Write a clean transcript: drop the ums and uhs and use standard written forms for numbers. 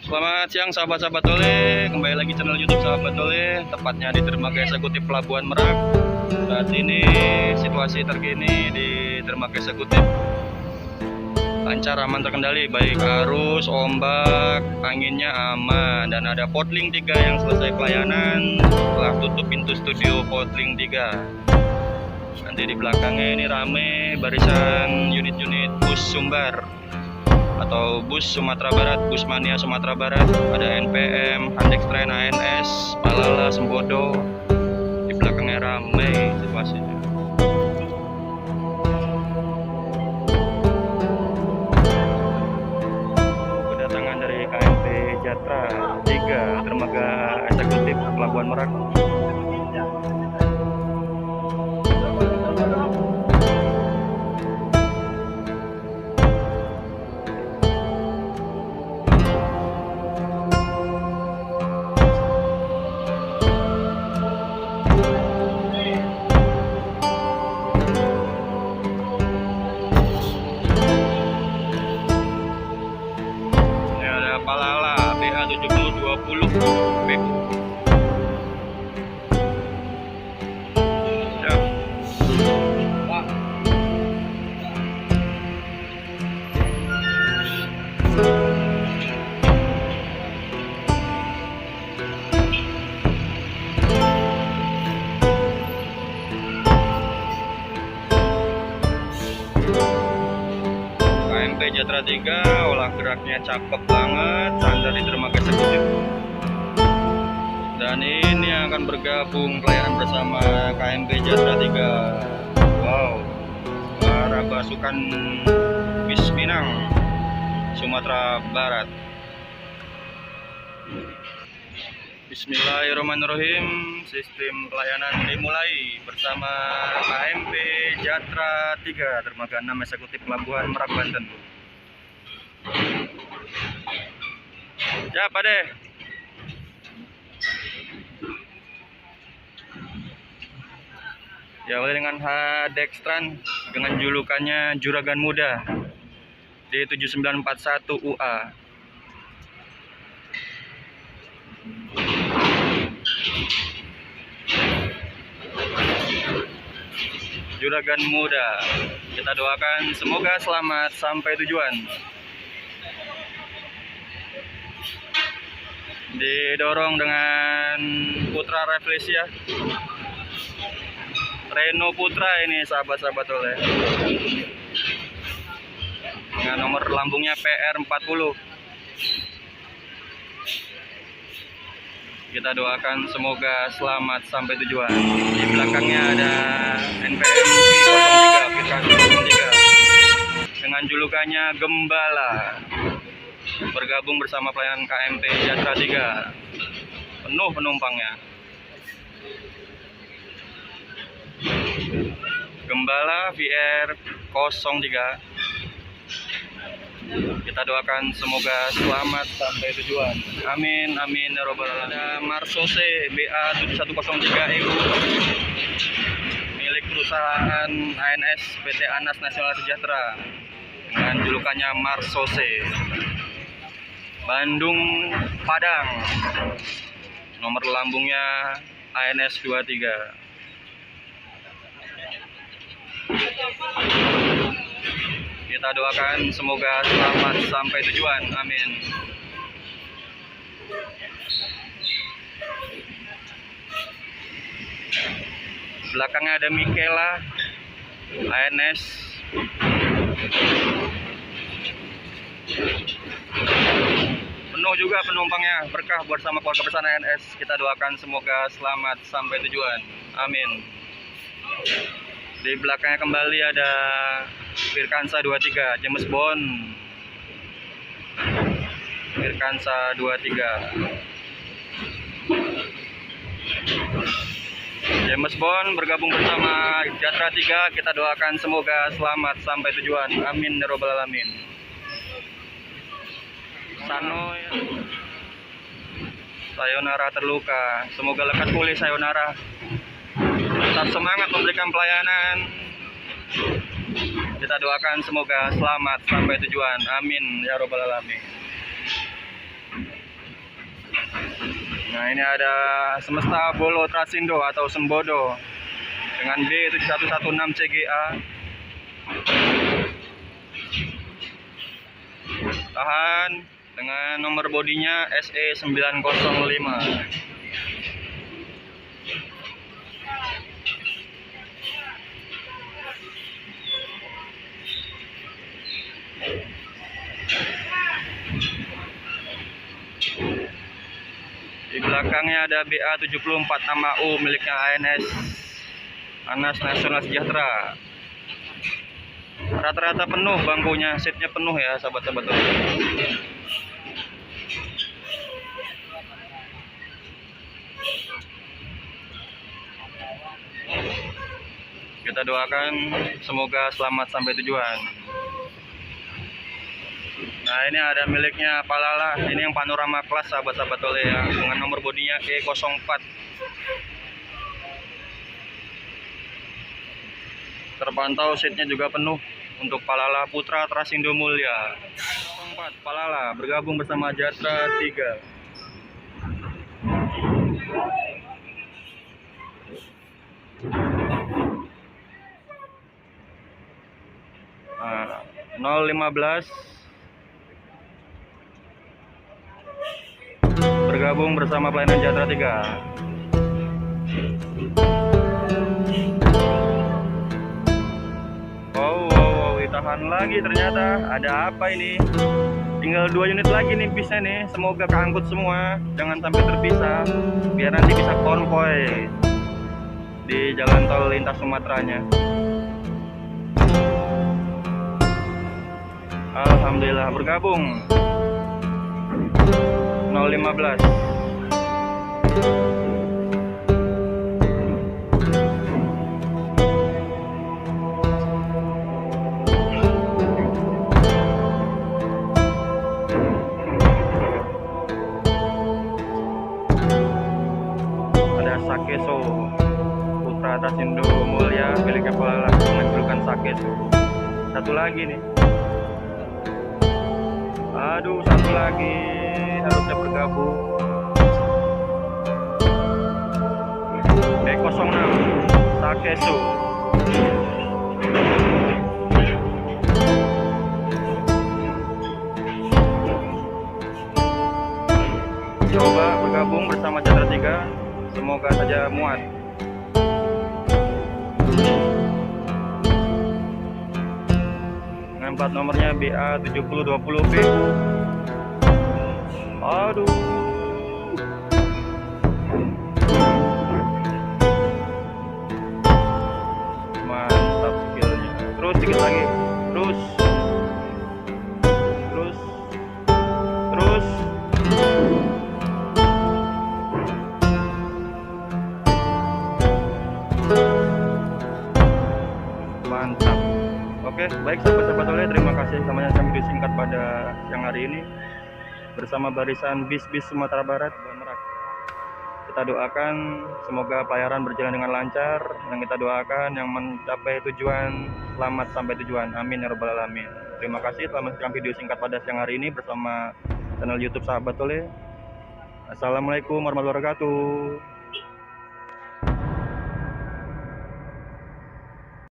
Selamat siang sahabat-sahabat Tole, kembali lagi channel YouTube Sahabat Tole, tepatnya di Dermaga Eksekutif Pelabuhan Merak. Saat ini situasi terkini di Dermaga Eksekutif lancar, aman, terkendali, baik arus, ombak, anginnya aman, dan ada Potling 3 yang selesai pelayanan setelah tutup pintu studio Potling 3. Nanti di belakangnya ini rame barisan unit-unit bus Sumbar atau bus Sumatera Barat, bus Mania Sumatera Barat. Ada NPM, Handextrain, ANS, Palala, Sembodo. Di belakangnya ramai situasinya. Kedatangan dari KMP Jatra 3 Dermaga Eksekutif Pelabuhan Merak. Palala BA 7020 B. Siap. KMP Jatra 3 olah geraknya cakep banget, sandar di Dermaga Eksekutif. Dan ini akan bergabung pelayanan bersama KMP Jatra 3. Wow, para pasukan bis Minang Sumatera Barat. Bismillahirrahmanirrahim. Sistem pelayanan dimulai bersama KMP Jatra 3 Dermaga 6 Eksekutif Pelabuhan Merak, Banten. Ya, Pak Deh. Ya, oleh dengan Handextrain dengan julukannya Juragan Muda D7941 UA. Juragan Muda. Kita doakan semoga selamat sampai tujuan. Didorong dengan Putra Reflesia, Reno Putra ini sahabat-sahabat oleh dengan nomor lambungnya PR40. Kita doakan semoga selamat sampai tujuan. Di belakangnya ada NPM 03 Firkansa 03 dengan julukannya Gembala, bergabung bersama pelayanan KMP Jatra 3. Penuh penumpangnya. Gembala VR03. Kita doakan semoga selamat sampai tujuan. Amin, amin ya robbal alamin. Ada Marsose BA 7103 EU milik perusahaan ANS PT Anas Nasional Sejahtera dengan julukannya Marsose. Bandung Padang, nomor lambungnya ANS 23. Kita doakan semoga selamat sampai tujuan, amin. Belakangnya ada Mikela ANS. Penuh juga penumpangnya, berkah bersama keluarga besar ANS. Kita doakan semoga selamat sampai tujuan, amin. Di belakangnya kembali ada Firkansa 23 James Bond. Firkansa 23 James Bond bergabung bersama Jatra 3. Kita doakan semoga selamat sampai tujuan, amin ya robbal alamin. Sanoy, sayonara terluka, semoga lekas pulih sayonara. Tetap semangat memberikan pelayanan. Kita doakan semoga selamat sampai tujuan. Amin ya robbal alamin. Nah, ini ada Semesta Bolo Trasindo atau Sembodo dengan B7116 CGA. Tahan dengan nomor bodinya SE905. Di belakangnya ada BA74 nama U miliknya ANS Anas Nasional Sejahtera. Rata-rata penuh bangkunya, seatnya penuh ya sahabat-sahabat. Kita doakan semoga selamat sampai tujuan. Nah, ini ada miliknya Palala. Ini yang panorama kelas sahabat-sahabat oleh ya, dengan nomor bodinya E04. Terpantau seatnya juga penuh untuk Palala Putra Trasindo Mulya. 04 Palala bergabung bersama Jatra 3. Nah, 015 bergabung bersama pelayanan Jatra 3. Wow, ditahan lagi ternyata. Ada apa ini? Tinggal 2 unit lagi nih bisnya nih. Semoga keangkut semua, jangan sampai terpisah. Biar nanti bisa konvoy di jalan tol lintas Sumateranya. Alhamdulillah bergabung. 015. Ada Sakeso Putra Trasindo Mulya miliknya Palala dengan julukan Sakeso. Satu lagi nih. Aduh, satu lagi harusnya bergabung. B06 Sakeso. Coba bergabung bersama Jatra 3, semoga saja muat. Dengan plat nomornya BA7020B. Aduh. Mantap skillnya. Terus dikit lagi. Terus. Mantap. Oke, baik sahabat-sahabat oleh, terima kasih sama yang video singkat pada siang hari ini bersama barisan bis-bis Sumatera Barat Merak. Kita doakan semoga pelayaran berjalan dengan lancar, dan kita doakan yang mencapai tujuan selamat sampai tujuan. Amin ya rabbal alamin. Terima kasih telah menonton video singkat pada siang hari ini bersama channel YouTube Sahabat Oleh. Assalamualaikum warahmatullahi wabarakatuh.